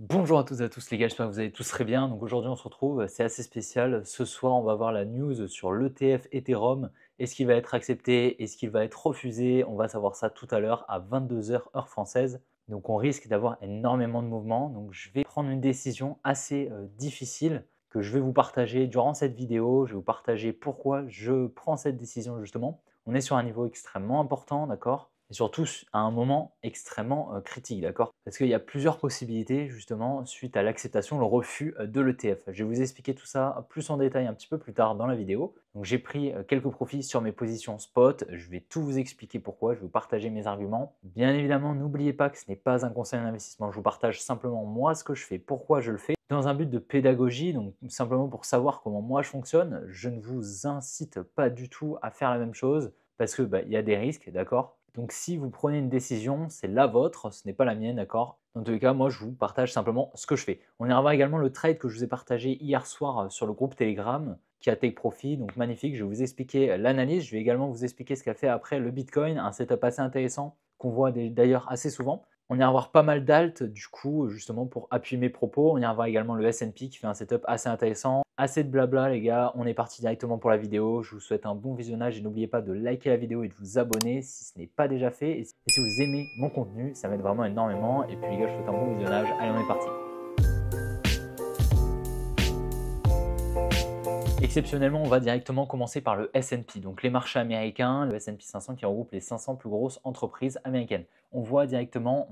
Bonjour à toutes et à tous les gars, j'espère que vous allez tous très bien. Donc aujourd'hui on se retrouve, c'est assez spécial. Ce soir on va voir la news sur l'ETF Ethereum. Est-ce qu'il va être accepté? Est-ce qu'il va être refusé? On va savoir ça tout à l'heure à 22 h heure française. Donc on risque d'avoir énormément de mouvements. Donc je vais prendre une décision assez difficile que je vais vous partager durant cette vidéo. Je vais vous partager pourquoi je prends cette décision justement. On est sur un niveau extrêmement important, d'accord? Et surtout à un moment extrêmement critique, d'accord? Parce qu'il y a plusieurs possibilités justement suite à l'acceptation, le refus de l'ETF. Je vais vous expliquer tout ça plus en détail un petit peu plus tard dans la vidéo. Donc j'ai pris quelques profits sur mes positions spot, je vais tout vous expliquer pourquoi, je vais vous partager mes arguments. Bien évidemment, n'oubliez pas que ce n'est pas un conseil d'investissement, je vous partage simplement moi ce que je fais, pourquoi je le fais, dans un but de pédagogie, donc simplement pour savoir comment moi je fonctionne. Je ne vous incite pas du tout à faire la même chose parce que il y a des risques, d'accord? Donc si vous prenez une décision, c'est la vôtre, ce n'est pas la mienne, d'accord? Dans tous les cas, moi je vous partage simplement ce que je fais. On ira voir également le trade que je vous ai partagé hier soir sur le groupe Telegram qui a Take Profit, donc magnifique. Je vais vous expliquer l'analyse, je vais également vous expliquer ce qu'a fait après le Bitcoin, un setup assez intéressant qu'on voit d'ailleurs assez souvent. On ira voir pas mal d'alt du coup, justement pour appuyer mes propos. On ira voir également le S&P qui fait un setup assez intéressant. Assez de blabla les gars, on est parti directement pour la vidéo. Je vous souhaite un bon visionnage et n'oubliez pas de liker la vidéo et de vous abonner si ce n'est pas déjà fait. Et si vous aimez mon contenu, ça m'aide vraiment énormément. Et puis les gars, je vous souhaite un bon visionnage. Allez, on est parti. Exceptionnellement, on va directement commencer par le S&P, donc les marchés américains, le S&P 500 qui regroupe les 500 plus grosses entreprises américaines. On voit directement,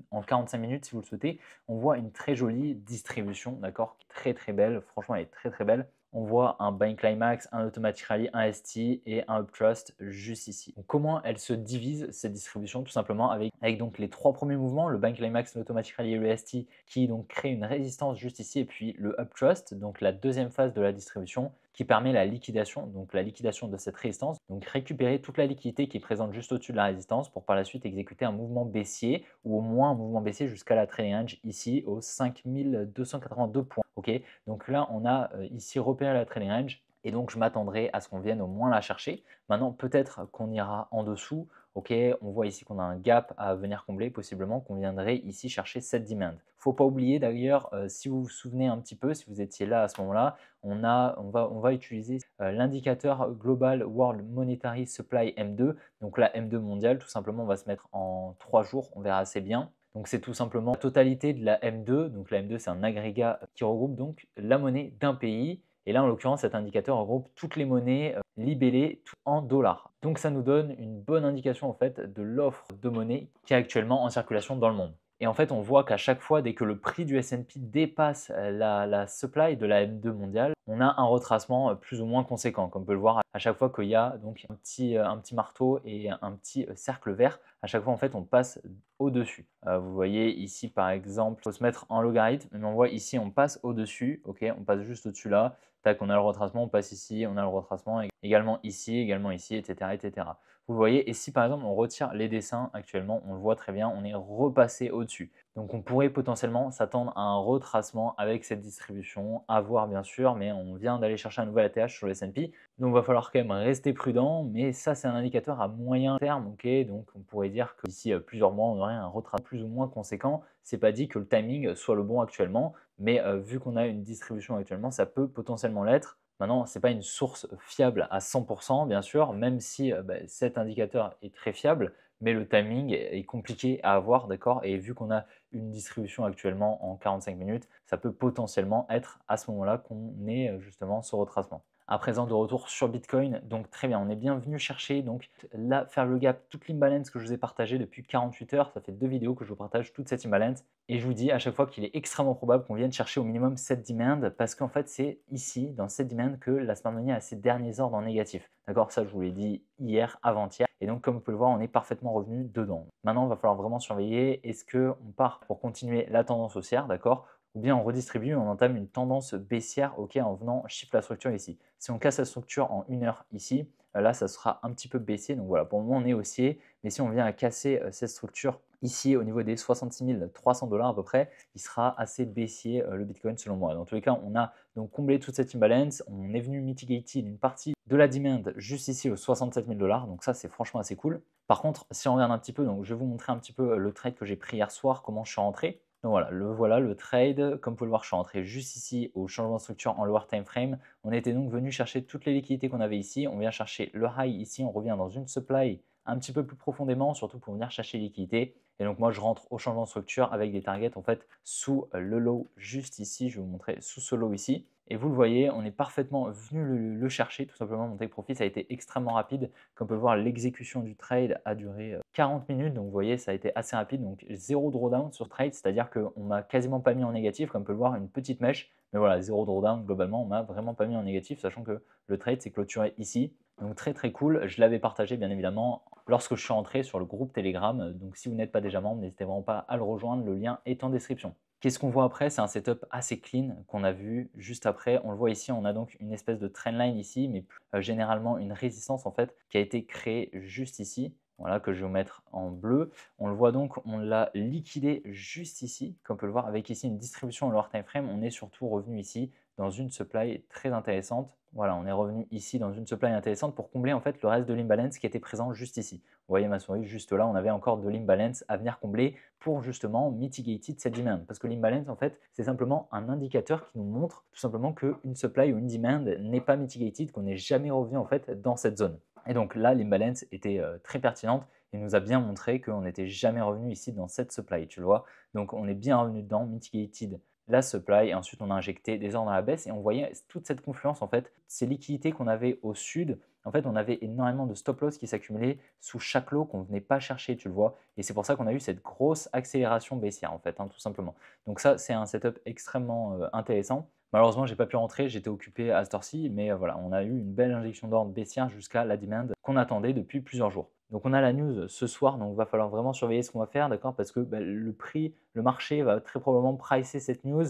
en 45 minutes si vous le souhaitez, on voit une très jolie distribution, d'accord, très très belle, franchement elle est très très belle. On voit un buying climax, un automatic rally, un ST et un uptrust juste ici. Donc, comment elle se divise cette distribution? Tout simplement avec donc les trois premiers mouvements, le buying climax, l'automatic rally et le ST, qui donc crée une résistance juste ici, et puis le uptrust, donc la deuxième phase de la distribution, qui permet la liquidation, donc la liquidation de cette résistance, donc récupérer toute la liquidité qui est présente juste au-dessus de la résistance pour par la suite exécuter un mouvement baissier ou au moins un mouvement baissier jusqu'à la trading range ici aux 5282 points. Ok, donc là on a ici repéré la trading range et donc je m'attendrai à ce qu'on vienne au moins la chercher. Maintenant peut-être qu'on ira en dessous. Ok, on voit ici qu'on a un gap à venir combler, possiblement qu'on viendrait ici chercher cette demand. Faut pas oublier d'ailleurs, si vous vous souvenez un petit peu, si vous étiez là à ce moment-là, on va utiliser l'indicateur Global World Monetary Supply M2, donc la M2 mondiale, tout simplement, on va se mettre en 3 jours, on verra assez bien. Donc c'est tout simplement la totalité de la M2, donc la M2 c'est un agrégat qui regroupe donc la monnaie d'un pays, et là en l'occurrence cet indicateur regroupe toutes les monnaies libellées en dollars. Donc ça nous donne une bonne indication en fait de l'offre de monnaie qui est actuellement en circulation dans le monde. Et en fait, on voit qu'à chaque fois, dès que le prix du S&P dépasse la supply de la M2 mondiale, on a un retracement plus ou moins conséquent. Comme on peut le voir à chaque fois qu'il y a donc un petit marteau et un petit cercle vert, à chaque fois, en fait, on passe au-dessus. Vous voyez ici, par exemple, il faut se mettre en logarithme, mais on voit ici, on passe au-dessus, ok, on passe juste au-dessus là, tac, on a le retracement, on passe ici, on a le retracement, également ici, etc., etc. Vous voyez, et si par exemple on retire les dessins actuellement, on le voit très bien, on est repassé au-dessus. Donc on pourrait potentiellement s'attendre à un retracement avec cette distribution, à voir bien sûr, mais on vient d'aller chercher un nouvel ATH sur le S&P, donc il va falloir quand même rester prudent, mais ça c'est un indicateur à moyen terme, ok, donc on pourrait dire que d'ici plusieurs mois on aurait un retracement plus ou moins conséquent. C'est pas dit que le timing soit le bon actuellement, mais vu qu'on a une distribution actuellement, ça peut potentiellement l'être. Maintenant, ce n'est pas une source fiable à 100%, bien sûr, même si cet indicateur est très fiable, mais le timing est compliqué à avoir, d'accord? Et vu qu'on a une distribution actuellement en 45 minutes, ça peut potentiellement être à ce moment-là qu'on ait justement ce retracement. À présent, de retour sur Bitcoin, donc très bien, on est bien venu chercher donc là, faire le gap, toute l'imbalance que je vous ai partagé depuis 48 heures, ça fait 2 vidéos que je vous partage toute cette imbalance, et je vous dis à chaque fois qu'il est extrêmement probable qu'on vienne chercher au minimum cette demand, parce qu'en fait c'est ici, dans cette demand, que la smart money a ses derniers ordres en négatif. D'accord, ça je vous l'ai dit hier, avant-hier, et donc comme vous pouvez le voir, on est parfaitement revenu dedans. Maintenant, il va falloir vraiment surveiller, est-ce qu'on part pour continuer la tendance haussière, d'accord, ou bien on redistribue, on entame une tendance baissière, ok, en venant shift la structure ici. Si on casse la structure en 1 heure ici, là ça sera un petit peu baissier, donc voilà, pour le moment on est haussier, mais si on vient à casser cette structure ici au niveau des 66 300 $ à peu près, il sera assez baissier le Bitcoin selon moi. Dans tous les cas, on a donc comblé toute cette imbalance, on est venu mitigater une partie de la demand juste ici aux 67 000 $, donc ça c'est franchement assez cool. Par contre, si on regarde un petit peu, donc je vais vous montrer un petit peu le trade que j'ai pris hier soir, comment je suis rentré. Donc voilà le trade. Comme vous pouvez le voir, je suis rentré juste ici au changement de structure en lower time frame. On était donc venu chercher toutes les liquidités qu'on avait ici. On vient chercher le high ici, on revient dans une supply un petit peu plus profondément, surtout pour venir chercher les liquidités. Et donc moi, je rentre au changement de structure avec des targets en fait sous le low juste ici. Je vais vous montrer sous ce low ici. Et vous le voyez, on est parfaitement venu le chercher. Tout simplement, mon take profit, ça a été extrêmement rapide. Comme on peut le voir, l'exécution du trade a duré 40 minutes. Donc vous voyez, ça a été assez rapide. Donc zéro drawdown sur trade, c'est-à-dire qu'on ne m'a quasiment pas mis en négatif. Comme on peut le voir, une petite mèche. Mais voilà, zéro drawdown, globalement, on m'a vraiment pas mis en négatif, sachant que le trade s'est clôturé ici. Donc très très cool. Je l'avais partagé bien évidemment lorsque je suis entré sur le groupe Telegram. Donc si vous n'êtes pas déjà membre, n'hésitez vraiment pas à le rejoindre. Le lien est en description. Qu'est-ce qu'on voit après? C'est un setup assez clean qu'on a vu juste après. On le voit ici, on a donc une espèce de trendline ici, mais généralement une résistance en fait qui a été créée juste ici. Voilà, que je vais vous mettre en bleu. On le voit donc, on l'a liquidé juste ici, comme on peut le voir, avec ici une distribution en lower time frame. On est surtout revenu ici dans une supply très intéressante. Voilà, on est revenu ici dans une supply intéressante pour combler en fait le reste de l'imbalance qui était présent juste ici. Vous voyez ma souris, juste là, on avait encore de l'imbalance à venir combler pour justement mitigater cette demand. Parce que l'imbalance, en fait, c'est simplement un indicateur qui nous montre tout simplement qu'une supply ou une demand n'est pas mitigated, qu'on n'est jamais revenu en fait dans cette zone. Et donc là, l'imbalance était très pertinente et nous a bien montré qu'on n'était jamais revenu ici dans cette supply, tu le vois. Donc on est bien revenu dedans, mitigated la supply, et ensuite on a injecté des ordres à la baisse et on voyait toute cette confluence en fait, ces liquidités qu'on avait au sud. En fait, on avait énormément de stop loss qui s'accumulaient sous chaque lot qu'on ne venait pas chercher, tu le vois. Et c'est pour ça qu'on a eu cette grosse accélération baissière, en fait, hein, tout simplement. Donc ça, c'est un setup extrêmement intéressant. Malheureusement, je n'ai pas pu rentrer, j'étais occupé à cette heure-ci, mais voilà, on a eu une belle injection d'ordre baissière jusqu'à la demand qu'on attendait depuis plusieurs jours. Donc on a la news ce soir, donc il va falloir vraiment surveiller ce qu'on va faire, d'accord? Parce que le prix, le marché va très probablement pricer cette news,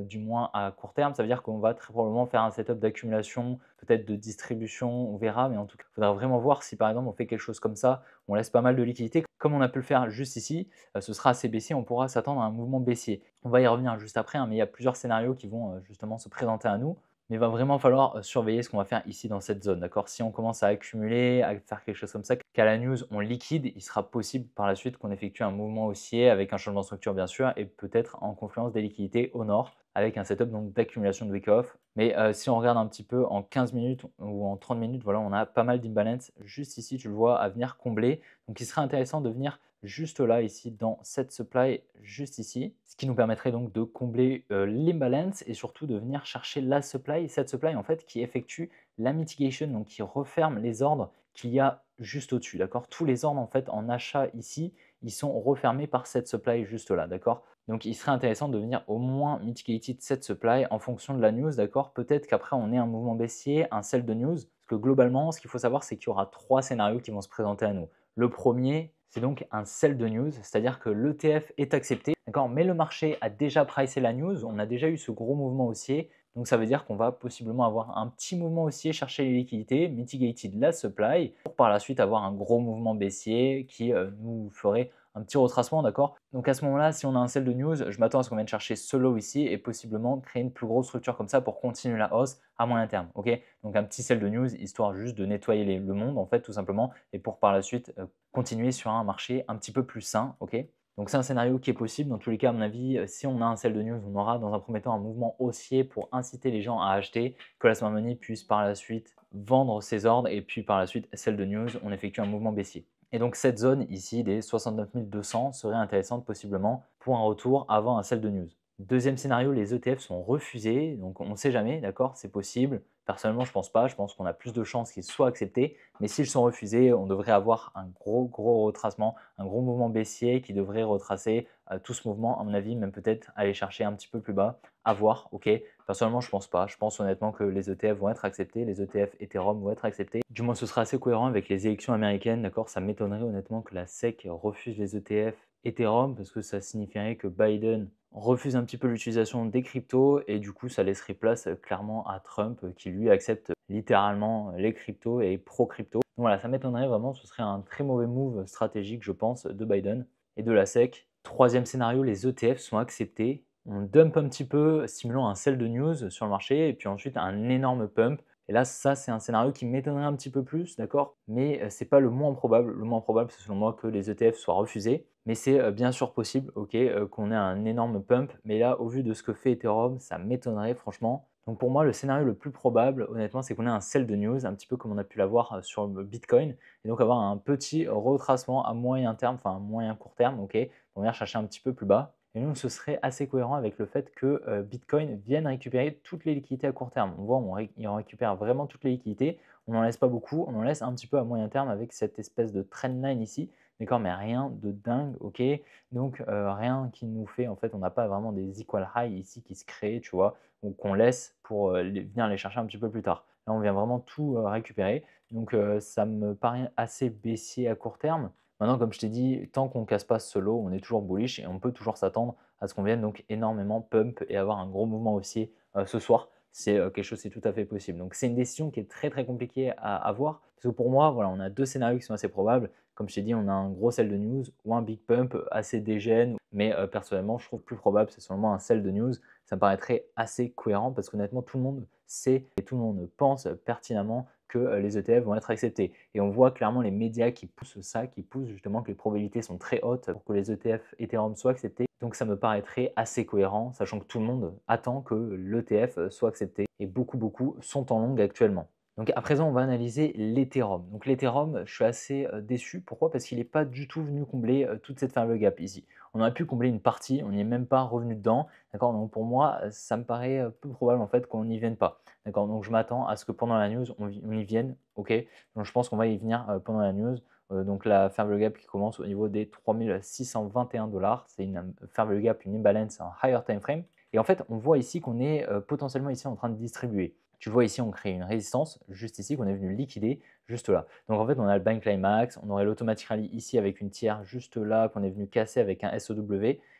du moins à court terme. Ça veut dire qu'on va très probablement faire un setup d'accumulation, peut-être de distribution, on verra, mais en tout cas, il faudra vraiment voir si par exemple on fait quelque chose comme ça, on laisse pas mal de liquidités, comme on a pu le faire juste ici, ce sera assez baissier, on pourra s'attendre à un mouvement baissier. On va y revenir juste après, hein, mais il y a plusieurs scénarios qui vont justement se présenter à nous. Mais il va vraiment falloir surveiller ce qu'on va faire ici dans cette zone, d'accord? Si on commence à accumuler, à faire quelque chose comme ça, qu'à la news on liquide, il sera possible par la suite qu'on effectue un mouvement haussier avec un changement de structure bien sûr et peut-être en confluence des liquidités au nord avec un setup donc d'accumulation de week-off. Mais si on regarde un petit peu en 15 minutes ou en 30 minutes, voilà, on a pas mal d'imbalance juste ici, tu le vois, à venir combler. Donc il serait intéressant de venir juste là, ici, dans cette supply, juste ici, ce qui nous permettrait donc de combler l'imbalance et surtout de venir chercher la supply, cette supply en fait qui effectue la mitigation, donc qui referme les ordres qu'il y a juste au-dessus, d'accord? Tous les ordres en fait en achat ici, ils sont refermés par cette supply juste là, d'accord? Donc il serait intéressant de venir au moins mitigated cette supply en fonction de la news, d'accord? Peut-être qu'après on ait un mouvement baissier, un sell de news, parce que globalement, ce qu'il faut savoir, c'est qu'il y aura trois scénarios qui vont se présenter à nous. Le premier, c'est donc un sell de news, c'est-à-dire que l'ETF est accepté, d'accord, mais le marché a déjà pricé la news, on a déjà eu ce gros mouvement haussier, donc ça veut dire qu'on va possiblement avoir un petit mouvement haussier, chercher les liquidités, mitigated la supply, pour par la suite avoir un gros mouvement baissier qui nous ferait un petit retracement, d'accord? Donc à ce moment-là, si on a un sell de news, je m'attends à ce qu'on vienne chercher ce low ici et possiblement créer une plus grosse structure comme ça pour continuer la hausse à moyen terme, ok? Donc un petit sell de news, histoire juste de nettoyer le monde, en fait, tout simplement, et pour par la suite continuer sur un marché un petit peu plus sain, ok? Donc c'est un scénario qui est possible. Dans tous les cas, à mon avis, si on a un sell de news, on aura dans un premier temps un mouvement haussier pour inciter les gens à acheter, que la smart money puisse par la suite vendre ses ordres et puis par la suite, sell de news, on effectue un mouvement baissier. Et donc cette zone ici des 69 200 serait intéressante possiblement pour un retour avant un sell de news. Deuxième scénario, les ETF sont refusés, donc on ne sait jamais, d'accord, c'est possible. Personnellement, je pense pas, je pense qu'on a plus de chances qu'ils soient acceptés, mais s'ils sont refusés, on devrait avoir un gros retracement, un gros mouvement baissier qui devrait retracer tout ce mouvement, à mon avis, même peut-être aller chercher un petit peu plus bas, à voir, ok. Personnellement, je pense pas, je pense honnêtement que les ETF vont être acceptés, les ETF Ethereum vont être acceptés. Du moins, ce sera assez cohérent avec les élections américaines, d'accord. Ça m'étonnerait honnêtement que la SEC refuse les ETF Ethereum parce que ça signifierait que Biden refuse un petit peu l'utilisation des cryptos et du coup ça laisserait place clairement à Trump qui lui accepte littéralement les cryptos et pro-crypto. Donc voilà, ça m'étonnerait vraiment, ce serait un très mauvais move stratégique je pense de Biden et de la SEC. Troisième scénario, les ETF sont acceptés, on dump un petit peu simulant un sell de news sur le marché et puis ensuite un énorme pump Et là, ça, c'est un scénario qui m'étonnerait un petit peu plus, d'accord? Mais c'est pas le moins probable. Le moins probable, c'est selon moi que les ETF soient refusés. Mais c'est bien sûr possible, OK, qu'on ait un énorme pump. Mais là, au vu de ce que fait Ethereum, ça m'étonnerait franchement. Donc pour moi, le scénario le plus probable, honnêtement, c'est qu'on ait un sell de news, un petit peu comme on a pu l'avoir sur le Bitcoin, et donc avoir un petit retracement à moyen terme, enfin moyen court terme, OK, on vient chercher un petit peu plus bas. Et donc, ce serait assez cohérent avec le fait que Bitcoin vienne récupérer toutes les liquidités à court terme. On voit, il en récupère vraiment toutes les liquidités. On n'en laisse pas beaucoup, on en laisse un petit peu à moyen terme avec cette espèce de trendline ici. D'accord, mais rien de dingue, ok. Donc, rien qui nous fait, en fait, on n'a pas vraiment des equal high ici qui se créent, tu vois, ou qu'on laisse pour venir les chercher un petit peu plus tard. Là, on vient vraiment tout récupérer. Donc, ça me paraît assez baissier à court terme. Maintenant, comme je t'ai dit, tant qu'on ne casse pas ce lot, on est toujours bullish et on peut toujours s'attendre à ce qu'on vienne donc énormément pump et avoir un gros mouvement haussier ce soir. C'est quelque chose, c'est tout à fait possible. Donc c'est une décision qui est très très compliquée à avoir. Parce que pour moi, voilà, on a deux scénarios qui sont assez probables. Comme je t'ai dit, on a un gros sell de news ou un big pump assez dégène. Mais personnellement, je trouve plus probable, c'est seulement un sell de news. Ça me paraîtrait assez cohérent parce qu'honnêtement, tout le monde sait et tout le monde pense pertinemment que les ETF vont être acceptés. Et on voit clairement les médias qui poussent ça, qui poussent justement que les probabilités sont très hautes pour que les ETF Ethereum soient acceptés. Donc ça me paraîtrait assez cohérent, sachant que tout le monde attend que l'ETF soit accepté et beaucoup sont en longue actuellement. Donc à présent, on va analyser l'Ethereum. Donc l'Ethereum, je suis assez déçu. Pourquoi? Parce qu'il n'est pas du tout venu combler toute cette faible gap ici. On aurait pu combler une partie, on n'y est même pas revenu dedans. D'accord? Donc pour moi, ça me paraît peu probable en fait qu'on n'y vienne pas. D'accord? Donc je m'attends à ce que pendant la news, on y vienne. Ok? Donc je pense qu'on va y venir pendant la news. Donc la fair value gap qui commence au niveau des 3621 $. C'est une fair value gap, une imbalance, un higher time frame. Et en fait, on voit ici qu'on est potentiellement ici en train de distribuer. Tu vois ici, on crée une résistance, juste ici, qu'on est venu liquider, juste là. Donc en fait, on a le bank climax, on aurait l'automatic rally ici avec une tiers juste là, qu'on est venu casser avec un SOW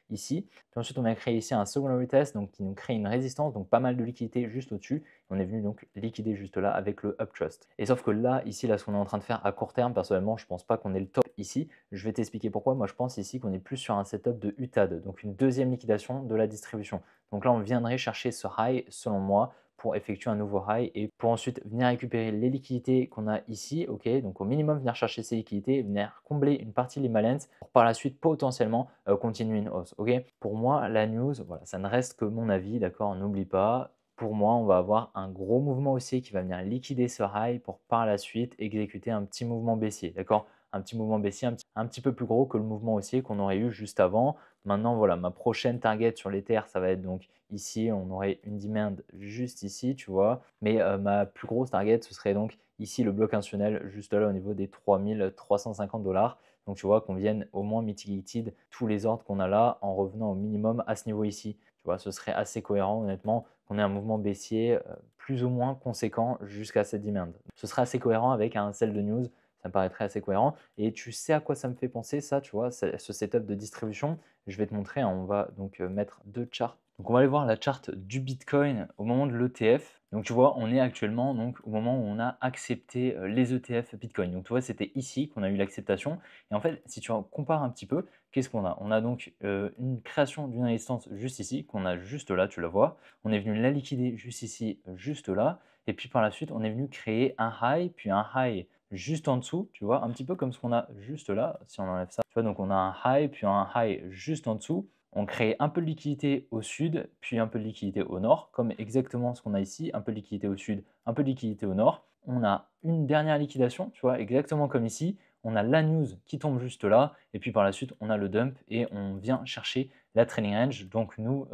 ici. Puis ensuite, on a créé ici un secondary test, donc qui nous crée une résistance, donc pas mal de liquidité juste au-dessus. On est venu donc liquider juste là avec le uptrust. Et sauf que là, ici, là, ce qu'on est en train de faire à court terme, personnellement, je ne pense pas qu'on est le top ici. Je vais t'expliquer pourquoi. Moi, je pense ici qu'on est plus sur un setup de UTAD, donc une deuxième liquidation de la distribution. Donc là, on viendrait chercher ce high, selon moi, pour effectuer un nouveau high et pour ensuite venir récupérer les liquidités qu'on a ici, ok, donc au minimum venir chercher ces liquidités, venir combler une partie de l'imbalance pour par la suite potentiellement continuer une hausse, ok. Pour moi, la news, voilà, ça ne reste que mon avis, d'accord, n'oublie pas. Pour moi, on va avoir un gros mouvement haussier qui va venir liquider ce high pour par la suite exécuter un petit mouvement baissier, d'accord, un petit mouvement baissier un petit peu plus gros que le mouvement haussier qu'on aurait eu juste avant. Maintenant, voilà, ma prochaine target sur l'Ether, ça va être donc ici, on aurait une demand juste ici, tu vois. Mais ma plus grosse target, ce serait donc ici le bloc institutionnel, juste là au niveau des 3350 $. Donc tu vois qu'on vienne au moins mitigated tous les ordres qu'on a là en revenant au minimum à ce niveau ici. Tu vois, ce serait assez cohérent honnêtement qu'on ait un mouvement baissier plus ou moins conséquent jusqu'à cette demand. Ce serait assez cohérent avec un sell de news, ça me paraîtrait assez cohérent. Et tu sais à quoi ça me fait penser ça, tu vois, ce setup de distribution. Je vais te montrer, hein, on va donc mettre deux charts. Donc on va aller voir la charte du Bitcoin au moment de l'ETF. Donc tu vois, on est actuellement donc au moment où on a accepté les ETF Bitcoin. Donc tu vois, c'était ici qu'on a eu l'acceptation. Et en fait, si tu compares un petit peu, qu'est-ce qu'on a? On a donc une création d'une résistance juste ici, qu'on a juste là, tu la vois. On est venu la liquider juste ici, juste là. Et puis par la suite, on est venu créer un high, puis un high juste en dessous, tu vois, un petit peu comme ce qu'on a juste là, si on enlève ça. Tu vois, donc on a un high, puis un high juste en dessous. On crée un peu de liquidité au sud, puis un peu de liquidité au nord, comme exactement ce qu'on a ici, un peu de liquidité au sud, un peu de liquidité au nord. On a une dernière liquidation, tu vois, exactement comme ici. On a la news qui tombe juste là, et puis par la suite, on a le dump et on vient chercher la trading range. Donc nous,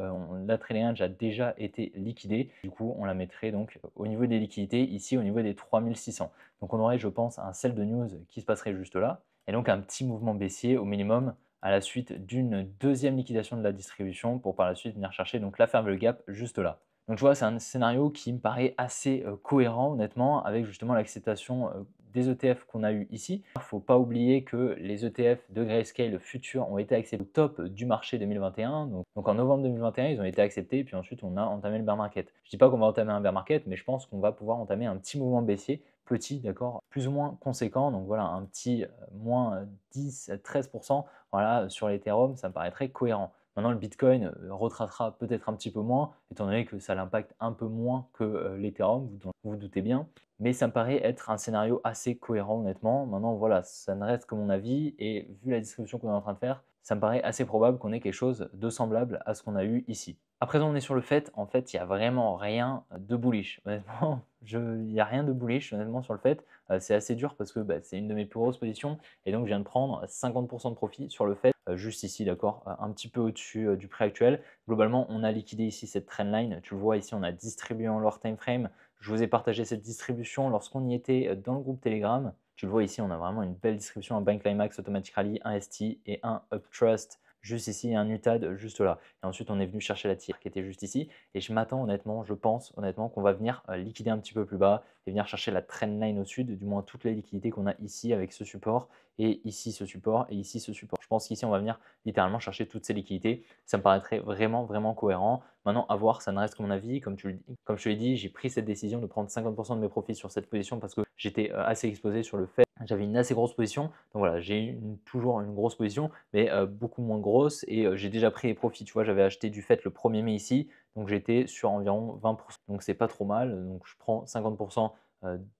la trading range a déjà été liquidée. Du coup, on la mettrait donc au niveau des liquidités, ici au niveau des 3600. Donc on aurait, je pense, un sell de news qui se passerait juste là, et donc un petit mouvement baissier au minimum à la suite d'une deuxième liquidation de la distribution pour par la suite venir chercher donc la fair value gap juste là. Donc tu vois, c'est un scénario qui me paraît assez cohérent honnêtement avec justement l'acceptation des ETF qu'on a eu ici. Il ne faut pas oublier que les ETF de Grayscale futurs ont été acceptés au top du marché 2021. Donc en novembre 2021, ils ont été acceptés et puis ensuite on a entamé le bear market. Je ne dis pas qu'on va entamer un bear market, mais je pense qu'on va pouvoir entamer un petit mouvement baissier, petit, d'accord, plus ou moins conséquent. Donc voilà, un petit moins 10-13%. Voilà, sur l'Ethereum, ça me paraît très cohérent. Maintenant, le Bitcoin retracera peut-être un petit peu moins, étant donné que ça l'impacte un peu moins que l'Ethereum, vous vous doutez bien. Mais ça me paraît être un scénario assez cohérent, honnêtement. Maintenant, voilà, ça ne reste que mon avis, et vu la distribution qu'on est en train de faire, ça me paraît assez probable qu'on ait quelque chose de semblable à ce qu'on a eu ici. À présent, on est sur le fait, en fait, il n'y a vraiment rien de bullish. Honnêtement, il n'y a rien de bullish, honnêtement, sur le fait. C'est assez dur parce que c'est une de mes plus grosses positions, et donc je viens de prendre 50% de profit sur le fait, juste ici, d'accord, un petit peu au-dessus du prix actuel. Globalement, on a liquidé ici cette trendline. Tu le vois ici, on a distribué en lower time frame. Je vous ai partagé cette distribution lorsqu'on y était dans le groupe Telegram. Tu le vois ici, on a vraiment une belle distribution, un Bank Climax, Automatic Rally, un ST et un Uptrust juste ici et un UTAD juste là. Et ensuite, on est venu chercher la tier qui était juste ici. Et je m'attends honnêtement, je pense honnêtement qu'on va venir liquider un petit peu plus bas et venir chercher la trendline au sud, du moins toutes les liquidités qu'on a ici avec ce support, et ici ce support, et ici ce support. Je pense qu'ici, on va venir littéralement chercher toutes ces liquidités. Ça me paraîtrait vraiment, vraiment cohérent. Maintenant, à voir, ça ne reste que mon avis. Comme je te l'ai dit, j'ai pris cette décision de prendre 50% de mes profits sur cette position parce que j'étais assez exposé sur le fait. J'avais une assez grosse position. Donc voilà, j'ai toujours une grosse position, mais beaucoup moins grosse. Et j'ai déjà pris les profits. Tu vois, j'avais acheté du fait le 1er mai ici. Donc j'étais sur environ 20%. Donc c'est pas trop mal. Donc je prends 50%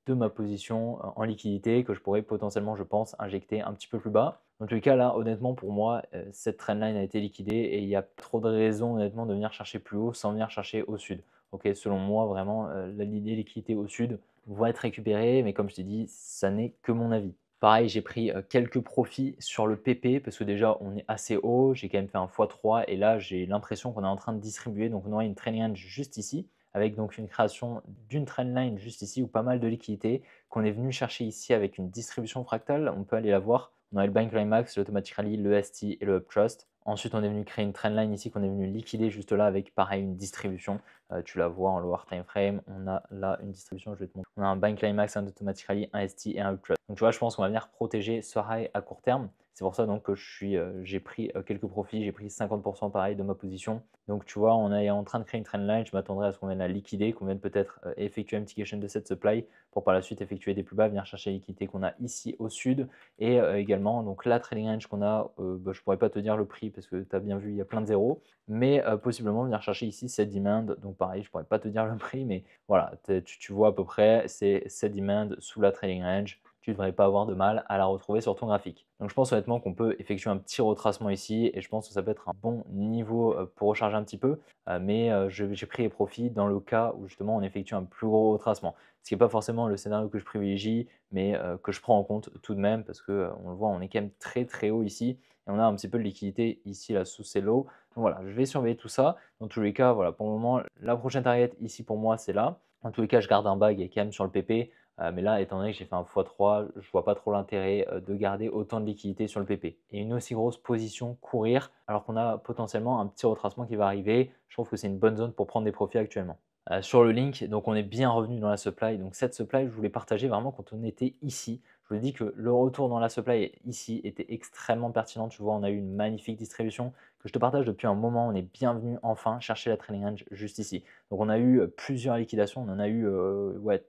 de ma position en liquidité que je pourrais potentiellement, je pense, injecter un petit peu plus bas. Dans tous les cas, là, honnêtement, pour moi, cette trendline a été liquidée et il y a trop de raisons, honnêtement, de venir chercher plus haut sans venir chercher au sud. Ok, selon moi, vraiment, la liquidité au sud va être récupérée, mais comme je t'ai dit, ça n'est que mon avis. Pareil, j'ai pris quelques profits sur le PP parce que déjà, on est assez haut. J'ai quand même fait un x3 et là, j'ai l'impression qu'on est en train de distribuer. Donc, on aura une trendline range juste ici avec donc une création d'une trendline juste ici ou pas mal de liquidités qu'on est venu chercher ici avec une distribution fractale. On peut aller la voir. On a le Bank Climax, l'Automatic Rally, le ST et le Uptrust. Ensuite, on est venu créer une trendline ici qu'on est venu liquider juste là avec pareil une distribution. Tu la vois en lower time frame. On a là une distribution, je vais te montrer. On a un Bank Climax, un Automatic Rally, un ST et un Uptrust. Donc tu vois, je pense qu'on va venir protéger ce high à court terme. C'est pour ça donc que j'ai pris quelques profits, j'ai pris 50% pareil de ma position. Donc tu vois, on est en train de créer une trendline, je m'attendrais à ce qu'on vienne la liquider, qu'on vienne peut-être effectuer un mitigation de cette supply pour par la suite effectuer des plus bas, venir chercher les liquidités qu'on a ici au sud. Et également, donc la trading range qu'on a, je ne pourrais pas te dire le prix parce que tu as bien vu, il y a plein de zéros, mais possiblement venir chercher ici cette demand. Donc pareil, je ne pourrais pas te dire le prix, mais voilà, tu vois à peu près, c'est cette demand sous la trading range. Tu ne devrais pas avoir de mal à la retrouver sur ton graphique. Donc je pense honnêtement qu'on peut effectuer un petit retracement ici et je pense que ça peut être un bon niveau pour recharger un petit peu, mais j'ai pris les profits dans le cas où justement on effectue un plus gros retracement. Ce qui n'est pas forcément le scénario que je privilégie, mais que je prends en compte tout de même parce que on le voit, on est quand même très très haut ici et on a un petit peu de liquidité ici là sous ces lows. Donc voilà, je vais surveiller tout ça. Dans tous les cas, voilà, pour le moment, la prochaine target ici pour moi c'est là. En tous les cas, je garde un bag et quand même sur le PP. Mais là, étant donné que j'ai fait un x3, je ne vois pas trop l'intérêt de garder autant de liquidité sur le PP. Et une aussi grosse position, courir, alors qu'on a potentiellement un petit retracement qui va arriver. Je trouve que c'est une bonne zone pour prendre des profits actuellement. Sur le link, donc on est bien revenu dans la supply. Donc cette supply, je voulais partager vraiment quand on était ici. Je vous ai dit que le retour dans la supply ici était extrêmement pertinent. Tu vois, on a eu une magnifique distribution que je te partage depuis un moment. On est bienvenu enfin chercher la trading range juste ici. Donc on a eu plusieurs liquidations. On en a eu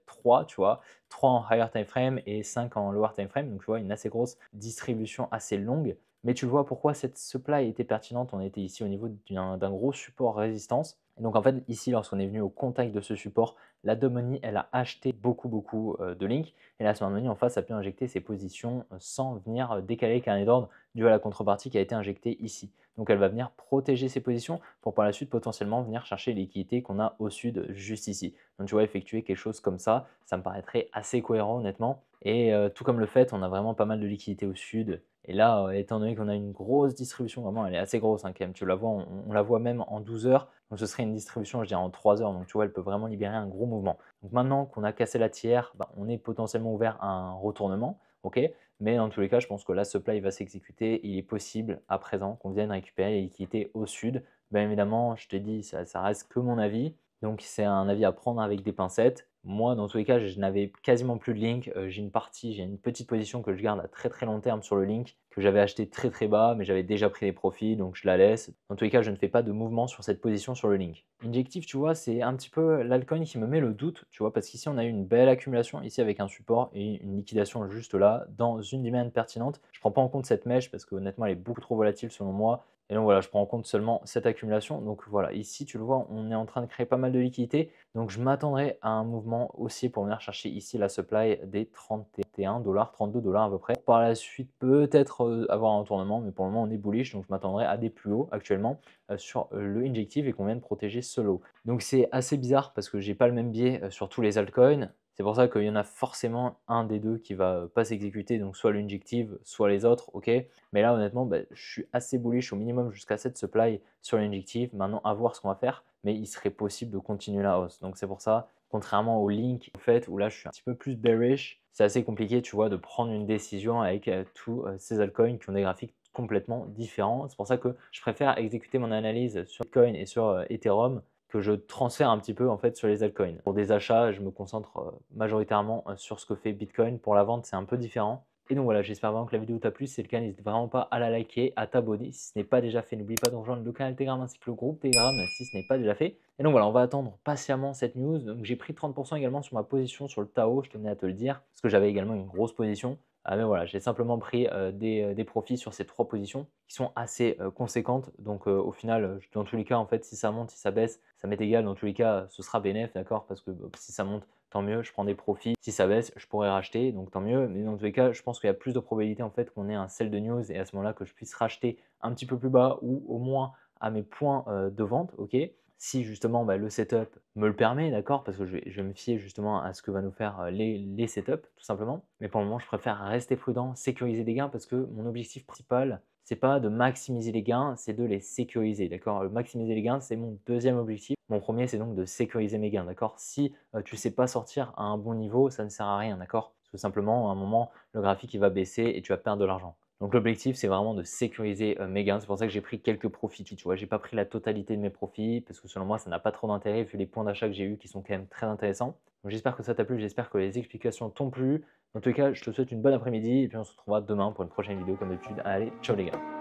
3, tu vois. 3 en higher time frame et 5 en lower time frame. Donc tu vois, une assez grosse distribution assez longue. Mais tu vois pourquoi cette supply était pertinente. On était ici au niveau d'un gros support résistance. Et donc en fait, ici, lorsqu'on est venu au contact de ce support, la Domini, elle a acheté beaucoup de links. Et la Smart Money en face a pu injecter ses positions sans venir décaler le carnet d'ordre dû à la contrepartie qui a été injectée ici. Donc elle va venir protéger ses positions pour par la suite potentiellement venir chercher les liquidités qu'on a au sud juste ici. Donc tu vois, effectuer quelque chose comme ça me paraîtrait assez cohérent honnêtement. Et tout comme le fait, on a vraiment pas mal de liquidités au sud. Et là, étant donné qu'on a une grosse distribution, vraiment elle est assez grosse quand même, tu la vois, on la voit même en 12 heures. Donc ce serait une distribution, je dirais, en 3 heures. Donc tu vois, elle peut vraiment libérer un gros mouvement. Donc maintenant qu'on a cassé la tiers, on est potentiellement ouvert à un retournement. Ok, mais dans tous les cas, je pense que la supply va s'exécuter. Il est possible à présent qu'on vienne récupérer les liquidités au sud. Bien évidemment, je t'ai dit, ça reste que mon avis. Donc c'est un avis à prendre avec des pincettes. Moi, dans tous les cas, je n'avais quasiment plus de link. J'ai une petite position que je garde à très long terme sur le link, que j'avais acheté très bas, mais j'avais déjà pris les profits, donc je la laisse. Dans tous les cas, je ne fais pas de mouvement sur cette position sur le link. Injective, tu vois, c'est un petit peu l'altcoin qui me met le doute, tu vois, parce qu'ici, on a eu une belle accumulation, ici avec un support et une liquidation juste là, dans une demand pertinente. Je ne prends pas en compte cette mèche parce que honnêtement, elle est beaucoup trop volatile selon moi. Et donc voilà, je prends en compte seulement cette accumulation. Donc voilà, ici tu le vois, on est en train de créer pas mal de liquidités. Donc je m'attendrai à un mouvement haussier pour venir chercher ici la supply des 31 $, 32 $ à peu près. Par la suite, peut-être avoir un tournement, mais pour le moment on est bullish, donc je m'attendrai à des plus hauts actuellement sur le injective et qu'on vient de protéger ce lot. Donc c'est assez bizarre parce que j'ai pas le même biais sur tous les altcoins. C'est pour ça qu'il y en a forcément un des deux qui va pas s'exécuter, donc soit l'injective, soit les autres, ok. Mais là, honnêtement, je suis assez bullish au minimum jusqu'à cette supply sur l'injective. Maintenant, à voir ce qu'on va faire, mais il serait possible de continuer la hausse. Donc c'est pour ça, contrairement au link, au fait, où là, je suis un petit peu plus bearish, c'est assez compliqué, tu vois, de prendre une décision avec tous ces altcoins qui ont des graphiques complètement différents. C'est pour ça que je préfère exécuter mon analyse sur Bitcoin et sur Ethereum que je transfère un petit peu en fait sur les altcoins. Pour des achats, je me concentre majoritairement sur ce que fait Bitcoin. Pour la vente, c'est un peu différent. Et donc voilà, j'espère vraiment que la vidéo t'a plu. Si c'est le cas, n'hésite vraiment pas à la liker, à t'abonner. Si ce n'est pas déjà fait, n'oublie pas de rejoindre le canal Telegram ainsi que le groupe Telegram si ce n'est pas déjà fait. Et donc voilà, on va attendre patiemment cette news. Donc j'ai pris 30% également sur ma position sur le Tao, je tenais à te le dire, parce que j'avais également une grosse position. Mais voilà, j'ai simplement pris des profits sur ces 3 positions qui sont assez conséquentes. Donc au final, dans tous les cas, en fait, si ça monte, si ça baisse, ça m'est égal. Dans tous les cas, ce sera bénéf, d'accord? Parce que si ça monte, tant mieux, je prends des profits. Si ça baisse, je pourrais racheter, donc tant mieux. Mais dans tous les cas, je pense qu'il y a plus de probabilité en fait qu'on ait un sell de news et à ce moment-là que je puisse racheter un petit peu plus bas ou au moins à mes points de vente, ok? Si justement le setup me le permet, d'accord, parce que je vais me fier justement à ce que va nous faire les setups, tout simplement. Mais pour le moment, je préfère rester prudent, sécuriser des gains, parce que mon objectif principal, c'est pas de maximiser les gains, c'est de les sécuriser, d'accord. Maximiser les gains, c'est mon deuxième objectif. Mon premier, c'est donc de sécuriser mes gains, d'accord. Si tu ne sais pas sortir à un bon niveau, ça ne sert à rien, d'accord. Parce que simplement, à un moment, le graphique il va baisser et tu vas perdre de l'argent. Donc l'objectif, c'est vraiment de sécuriser mes gains. C'est pour ça que j'ai pris quelques profits. Tu vois, j'ai pas pris la totalité de mes profits parce que selon moi, ça n'a pas trop d'intérêt vu les points d'achat que j'ai eu qui sont quand même très intéressants. Donc j'espère que ça t'a plu, j'espère que les explications t'ont plu. Dans tous les cas, je te souhaite une bonne après-midi et puis on se retrouvera demain pour une prochaine vidéo comme d'habitude. Allez, ciao les gars.